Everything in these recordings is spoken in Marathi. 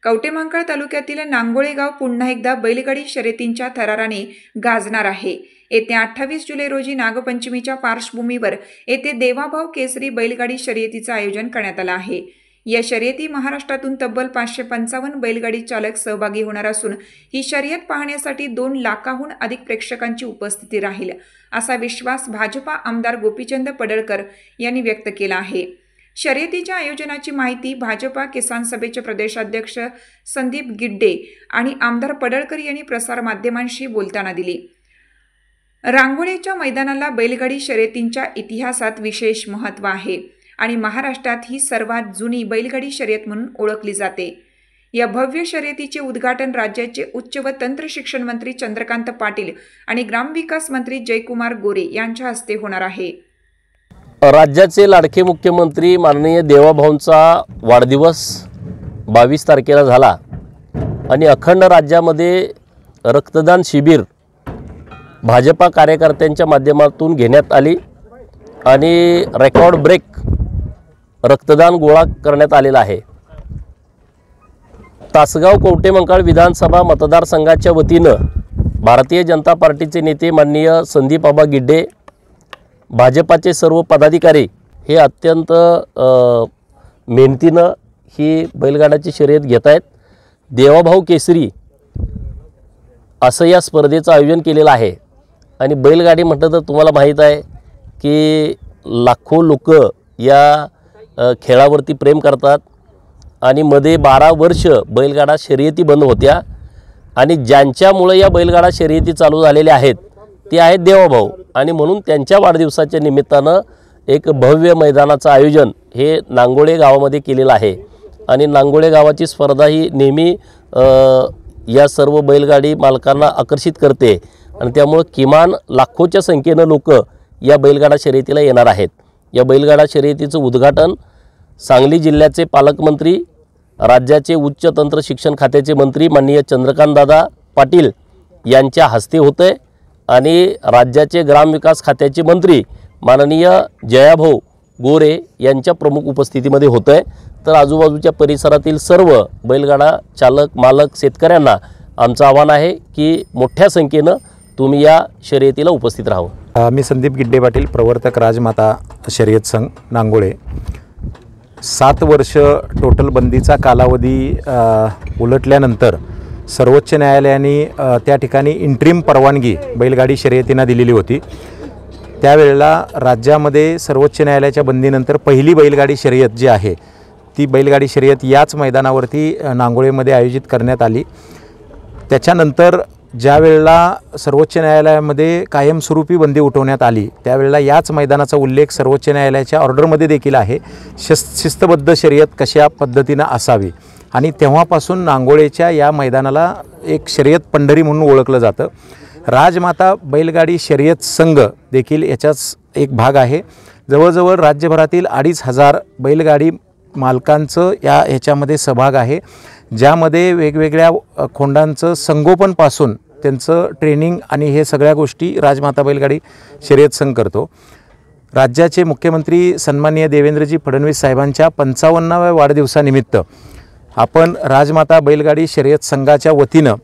कवटेमहांकाळ तालुक्यातील नांगोळे गाव पुन्हा एकदा बैलगाडी शर्यतींच्या थराराने गाजणार आहे। येत्या 28 जुलै रोजी नागपंचमीच्या पार्श्वभूमीवर येथे देवाभाऊ केसरी बैलगाडी शर्यतीचे आयोजन करण्यात आले आहे। या शर्यती महाराष्ट्रातून तब्बल 555 बैलगाडी चालक सहभागी होणार असून ही शर्यत पाहण्यासाठी 2 लाखाहून अधिक प्रेक्षकांची उपस्थिती राहील, असा विश्वास भाजपा आमदार गोपीचंद पडळकर यांनी व्यक्त केला आहे। शर्यतीच्या आयोजनाची माहिती भाजपा किसान सभेचे प्रदेशाध्यक्ष संदीप गिड्डे आणि आमदार पडळकर यांनी प्रसार माध्यमांशी बोलताना दिली। रांगोळीच्या मैदानाला बैलगाडी शर्यतींच्या इतिहासात विशेष महत्त्व आहे आणि महाराष्ट्रात ही सर्वात जुनी बैलगाडी शर्यत म्हणून ओळखली जाते। या भव्य शर्यतीचे उद्घाटन राज्याचे उच्च व तंत्र शिक्षण मंत्री चंद्रकांत पाटील आणि ग्रामविकास मंत्री जयकुमार गोरे यांच्या हस्ते होणार आहे। राज्याचे लाडके मुख्यमंत्री माननीय देवाभाऊंचा वाढदिवस 22 तारखेला झाला आणि अखंड राज्यामध्ये रक्तदान शिबिर भाजपा कार्यकर्त्यांच्या माध्यमातून घेण्यात आली आणि रेकॉर्ड ब्रेक रक्तदान गोळा करण्यात आलेला आहे। तासगाव कवटेमहांकाळ विधानसभा मतदारसंघाच्या वतीनं भारतीय जनता पार्टीचे नेते माननीय संदीप आबा गिड्डे, भाजपाचे सर्व पदाधिकारी हे अत्यंत मेहनतीनं ही बैलगाड्याची शर्यत घेत आहेत। देवाभाऊ केसरी असं या स्पर्धेचं आयोजन केलेलं आहे आणि बैलगाडी म्हटलं तर तुम्हाला माहीत आहे की लाखो लोक या खेळावरती प्रेम करतात आणि मध्ये 12 वर्ष बैलगाडा शर्यती बंद होत्या आणि ज्यांच्यामुळे या बैलगाडा शर्यती चालू झालेल्या आहेत ते आहेत देवाभाऊ आणि म्हणून त्यांच्या वाढदिवसाच्या निमित्तानं एक भव्य मैदानाचं आयोजन हे नांगोळे गावामध्ये केलेलं आहे आणि नांगोळे गावाची स्पर्धा ही नेहमी या सर्व बैलगाडी मालकांना आकर्षित करते आणि त्यामुळे किमान लाखोच्या संख्येनं लोक या बैलगाडा शर्यतीला येणार आहेत। या बैलगाडा शर्यतीचं उद्घाटन सांगली जिल्ह्याचे पालकमंत्री, राज्याचे उच्च तंत्र शिक्षण खात्याचे मंत्री माननीय चंद्रकांतदादा पाटील यांच्या हस्ते होते आणि राज्याचे ग्रामविकास खात्याचे मंत्री माननीय जयाभाऊ गोरे यांच्या प्रमुख उपस्थितीमध्ये होते। तर आजूबाजूच्या परिसरातील सर्व बैलगाडा चालक, मालक, शेतकऱ्यांना आमचं आव्हान आहे की मोठ्या संख्येनं तुम्ही या शर्यतीला उपस्थित राहावं। मी संदीप गिड्डे पाटील, प्रवर्तक राजमाता शर्यत संघ नांगोळे। 7 वर्ष टोटल बंदीचा कालावधी उलटल्यानंतर सर्वोच्च न्यायालयाने त्या ठिकाणी इंट्रीम परवानगी बैलगाडी शर्यतींना दिलेली होती। त्यावेळेला राज्यामध्ये सर्वोच्च न्यायालयाच्या बंदीनंतर पहिली बैलगाडी शर्यत जी आहे ती बैलगाडी शर्यत याच मैदानावरती नांगोळेमध्ये आयोजित करण्यात आली। त्याच्यानंतर ज्या वेळेला सर्वोच्च न्यायालयामध्ये कायमस्वरूपी बंदी उठवण्यात आली त्यावेळेला याच मैदानाचा उल्लेख सर्वोच्च न्यायालयाच्या ऑर्डरमध्ये देखील आहे, शिस्तबद्ध शर्यत कशा पद्धतीनं असावी आणि तेव्हापासून नांगोळेच्या या मैदानाला एक शर्यत पंढरी म्हणून ओळखलं जातं। राजमाता बैलगाडी शर्यत संघ देखील याचाच एक भाग आहे। जवळजवळ राज्यभरातील 2500 बैलगाडी मालकांचं ह्याच्यामध्ये सहभाग आहे, ज्यामध्ये वेगवेगळ्या खोंडांचं संगोपनपासून त्यांचं ट्रेनिंग आणि हे सगळ्या गोष्टी राजमाता बैलगाडी शर्यत संघ करतो। राज्याचे मुख्यमंत्री सन्माननीय देवेंद्रजी फडणवीस साहेबांच्या 55व्या वाढदिवसानिमित्त आपण राजमाता बैलगाडी शर्यत संघाच्या वतीनं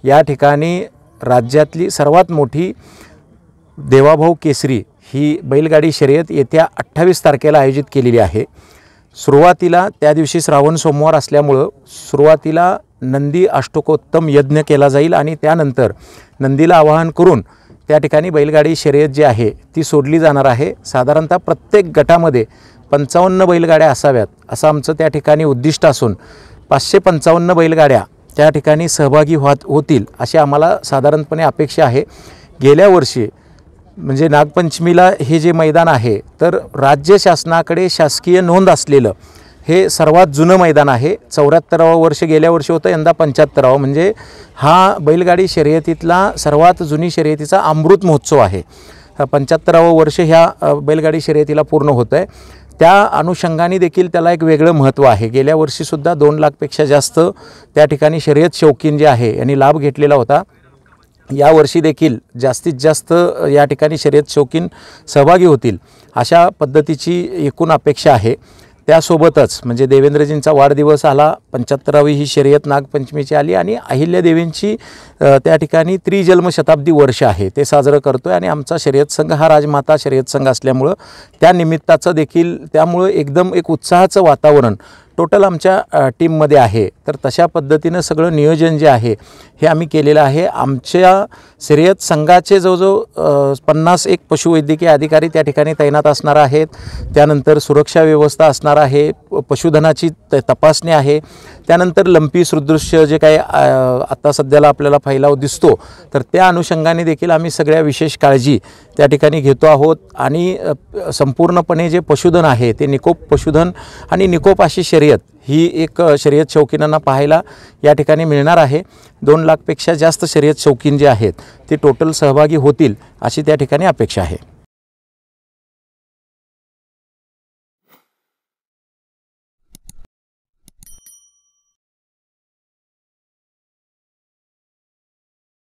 या ठिकाणी राज्यातली सर्वात मोठी देवाभाऊ केसरी ही बैलगाडी शर्यत येत्या 28 तारखेला आयोजित केलेली आहे। सुरुवातीला त्या दिवशी श्रावण सोमवार असल्यामुळं सुरुवातीला नंदी अष्टकोत्तम यज्ञ केला जाईल आणि त्यानंतर नंदीला आवाहन करून त्या ठिकाणी बैलगाडी शर्यत जी आहे ती सोडली जाणार आहे। साधारणतः प्रत्येक गटामध्ये 55 बैलगाड्या असाव्यात असं आमचं त्या ठिकाणी उद्दिष्ट असून 555 बैलगाड्या त्या ठिकाणी सहभागी होतील अशी आम्हाला साधारणपणे अपेक्षा आहे। गेल्या वर्षी म्हणजे नागपंचमीला हे जे मैदान आहे तर राज्य शासनाकडे शासकीय नोंद असलेलं हे सर्वात जुनं मैदान आहे। 74वं वर्ष गेल्या वर्षी होतं, यंदा 75वं, म्हणजे हा बैलगाडी शर्यतीतला सर्वात जुनी शर्यतीचा अमृत महोत्सव आहे। 75वं वर्ष ह्या बैलगाडी शर्यतीला पूर्ण होतं आहे। त्या अनुषंगाने देखील त्याला एक वेगळं महत्त्व आहे। गेल्या वर्षीसुद्धा 2 लाखपेक्षा जास्त त्या ठिकाणी शर्यत शौकीन जे आहे यांनी लाभ घेतलेला होता। या वर्षी देखील जास्तीत जास्त या ठिकाणी शर्यत शौकीन सहभागी होतील अशा पद्धतीची एकूण अपेक्षा आहे। त्यासोबतच म्हणजे देवेंद्रजींचा वाढदिवस आला, 75वी ही शर्यत नागपंचमीची आली आणि अहिल्यादेवींची त्या ठिकाणी त्रिजन्म शताब्दी वर्ष आहे ते साजरं करतो आहे. आणि आमचा शर्यत संघ हा राजमाता शर्यत संघ असल्यामुळं त्या निमित्ताचं देखील त्यामुळं एकदम एक उत्साहाचं वातावरण टोटल आमच्या टीममध्ये आहे. तर तशा पद्धतीनं सगळं नियोजन जे आहे हे आम्ही केलेलं आहे. आमच्या शर्यत संघाचे जवळजवळ 51 पशुवैद्यकीय अधिकारी त्या ठिकाणी तैनात असणार आहेत. त्यानंतर सुरक्षा व्यवस्था असणार आहे, पशुधनाची तपासणी आहे, त्यानंतर लंपी सदृश्य जे काही आता सध्याला आपल्याला फैलाव दिसतो तर त्या अनुषंगाने देखील आम्ही सगळ्या विशेष काळजी त्या ठिकाणी घेतो आहोत. आणि संपूर्णपणे जे पशुधन आहे ते निकोप पशुधन आणि निकोप अशी शर्यत ही एक शर्यत शौकीनांना पाहायला या ठिकाणी मिळणार आहे. 2 लाखपेक्षा जास्त शर्यत शौकीन जे आहेत ते टोटल सहभागी होतील अशी त्या ठिकाणी अपेक्षा आहे.